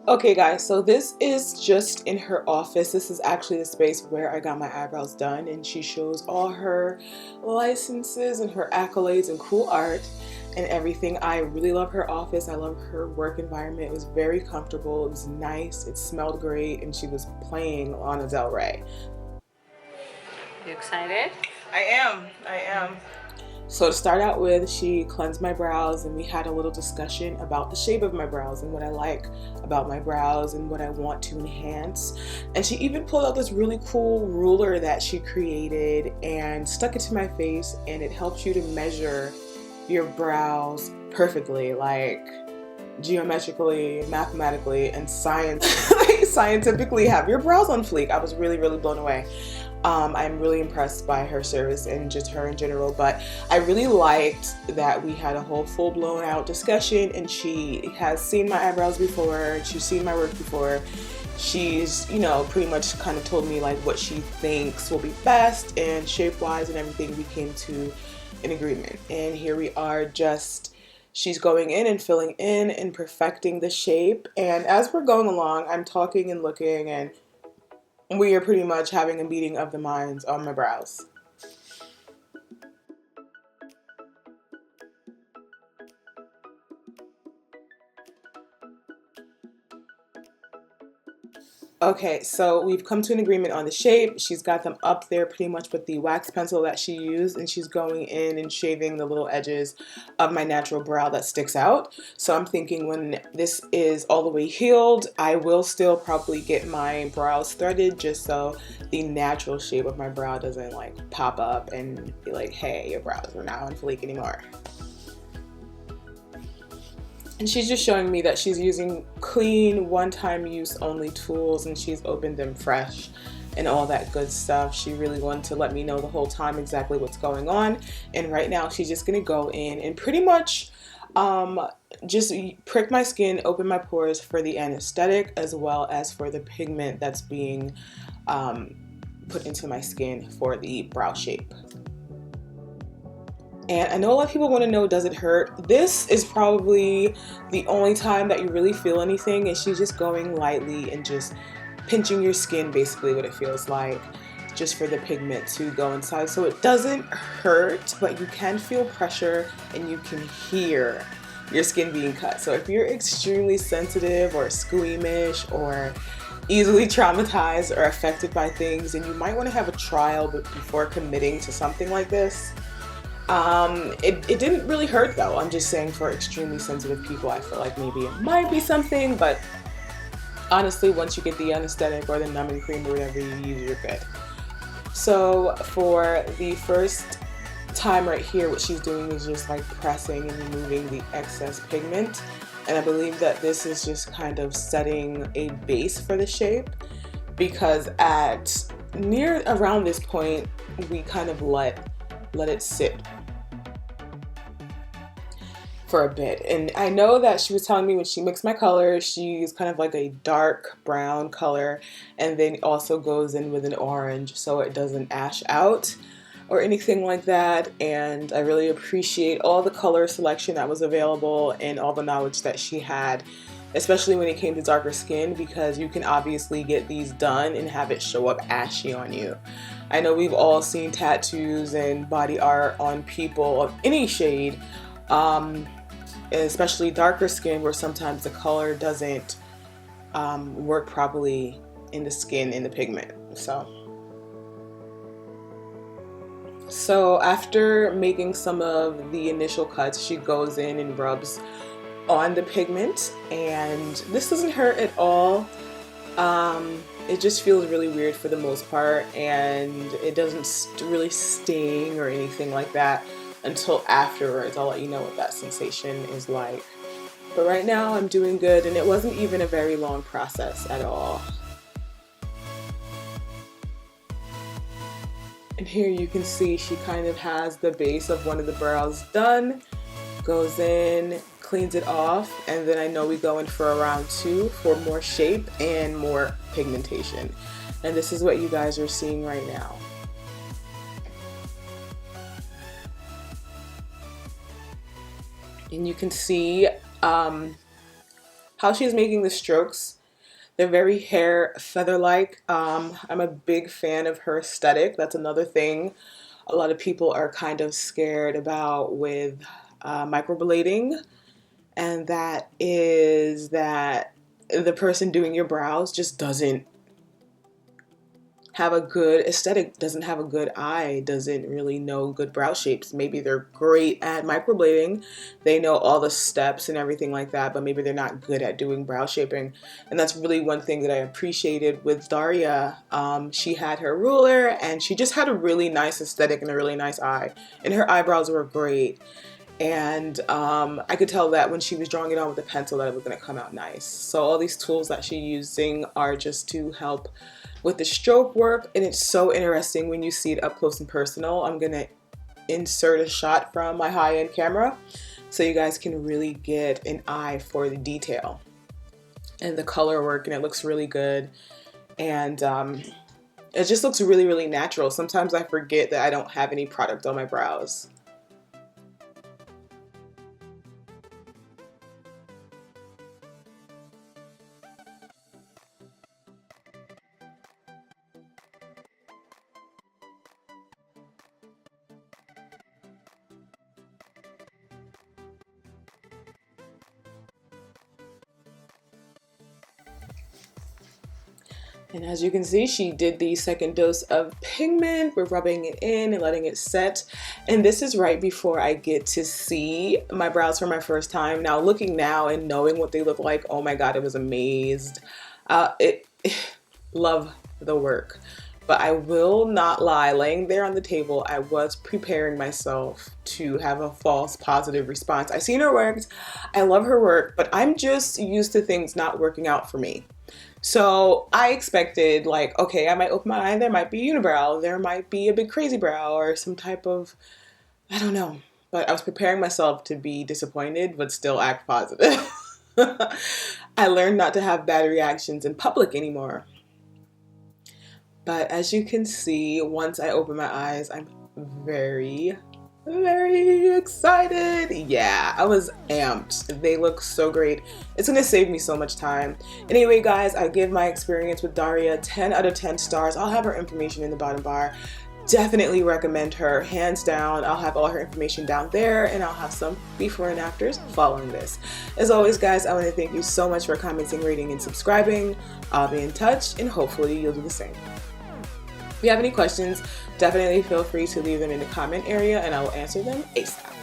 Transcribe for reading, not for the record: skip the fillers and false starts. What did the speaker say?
Okay guys, so this is just in her office. This is actually the space where I got my eyebrows done, and she shows all her licenses and her accolades and cool art and everything. I really love her office. I love her work environment. It was very comfortable. It was nice. It smelled great, and she was playing Lana Del Rey. You excited? I am. So to start out with, she cleansed my brows and we had a little discussion about the shape of my brows and what I like about my brows and what I want to enhance. And she even pulled out this really cool ruler that she created and stuck it to my face, and it helps you to measure your brows perfectly, like geometrically, mathematically, and scientifically have your brows on fleek. I was really blown away. I'm really impressed by her service and just her in general, but I really liked that we had a whole full-blown out discussion, and she has seen my eyebrows before, she's seen my work before. She's, pretty much kind of told me like what she thinks will be best, and shape-wise and everything we came to an agreement. And here we are, just she's going in and filling in and perfecting the shape. And as we're going along, I'm talking and looking, and we are pretty much having a meeting of the minds on my brows. Okay, so we've come to an agreement on the shape. She's got them up there pretty much with the wax pencil that she used, and she's going in and shaving the little edges of my natural brow that sticks out. So I'm thinking when this is all the way healed, I will still probably get my brows threaded just so the natural shape of my brow doesn't like pop up and be like, hey, your brows are not on fleek anymore. And she's just showing me that she's using clean, one-time use only tools, and she's opened them fresh and all that good stuff. She really wanted to let me know the whole time exactly what's going on. And right now she's just gonna go in and pretty much just prick my skin, open my pores for the anesthetic as well as for the pigment that's being put into my skin for the brow shape. And I know a lot of people want to know, does it hurt? This is probably the only time that you really feel anything, and she's just going lightly and just pinching your skin, basically what it feels like, just for the pigment to go inside. So it doesn't hurt, but you can feel pressure and you can hear your skin being cut. So if you're extremely sensitive or squeamish or easily traumatized or affected by things, then you might want to have a trial before committing to something like this. It didn't really hurt though. I'm just saying for extremely sensitive people, I feel like maybe it might be something, but honestly, once you get the anesthetic or the numbing cream or whatever you use, you're good. So for the first time right here, what she's doing is just like pressing and removing the excess pigment. And I believe that this is just kind of setting a base for the shape, because at near around this point, we kind of let it sit for a bit. And I know that she was telling me when she mixed my colors, she's kind of like a dark brown color and then also goes in with an orange so it doesn't ash out or anything like that. And I really appreciate all the color selection that was available and all the knowledge that she had, especially when it came to darker skin, because you can obviously get these done and have it show up ashy on you. I know we've all seen tattoos and body art on people of any shade, especially darker skin, where sometimes the color doesn't work properly in the skin, in the pigment. So after making some of the initial cuts, she goes in and rubs on the pigment, and this doesn't hurt at all. It just feels really weird for the most part, and it doesn't really sting or anything like that until afterwards. I'll let you know what that sensation is like. But right now I'm doing good, and it wasn't even a very long process at all. And here you can see she kind of has the base of one of the brows done, goes in, cleans it off, and then I know we go in for a round 2 for more shape and more pigmentation. And this is what you guys are seeing right now. And you can see how she's making the strokes. They're very hair feather-like. I'm a big fan of her aesthetic. That's another thing a lot of people are kind of scared about with microblading, and that is that the person doing your brows just doesn't have a good aesthetic, doesn't have a good eye, doesn't really know good brow shapes. Maybe they're great at microblading, they know all the steps and everything like that, but maybe they're not good at doing brow shaping. And that's really one thing that I appreciated with Daria. She had her ruler and she just had a really nice aesthetic and a really nice eye, and her eyebrows were great. And I could tell that when she was drawing it on with a pencil that it was going to come out nice. So all these tools that she's using are just to help with the stroke work, and it's so interesting when you see it up close and personal. I'm going to insert a shot from my high-end camera so you guys can really get an eye for the detail and the color work, and it looks really good. And it just looks really, really natural. Sometimes I forget that I don't have any product on my brows. And as you can see, she did the second dose of pigment. We're rubbing it in and letting it set. And this is right before I get to see my brows for my first time. Now, looking now and knowing what they look like, oh my God, I was amazed. Love the work. But I will not lie, laying there on the table, I was preparing myself to have a false positive response. I seen her work, I love her work, but I'm just used to things not working out for me. So I expected, like, okay, I might open my eye, there might be unibrow, there might be a big crazy brow or some type of, I don't know. But I was preparing myself to be disappointed, but still act positive. I learned not to have bad reactions in public anymore. But as you can see, once I open my eyes, I'm very, very excited. Yeah, I was amped. They look so great. It's gonna save me so much time. Anyway, guys, I give my experience with Daria 10 out of 10 stars. I'll have her information in the bottom bar. Definitely recommend her, hands down. I'll have all her information down there, and I'll have some before and afters following this. As always, guys, I want to thank you so much for commenting, rating, and subscribing. I'll be in touch, and hopefully you'll do the same. If you have any questions, definitely feel free to leave them in the comment area and I will answer them ASAP.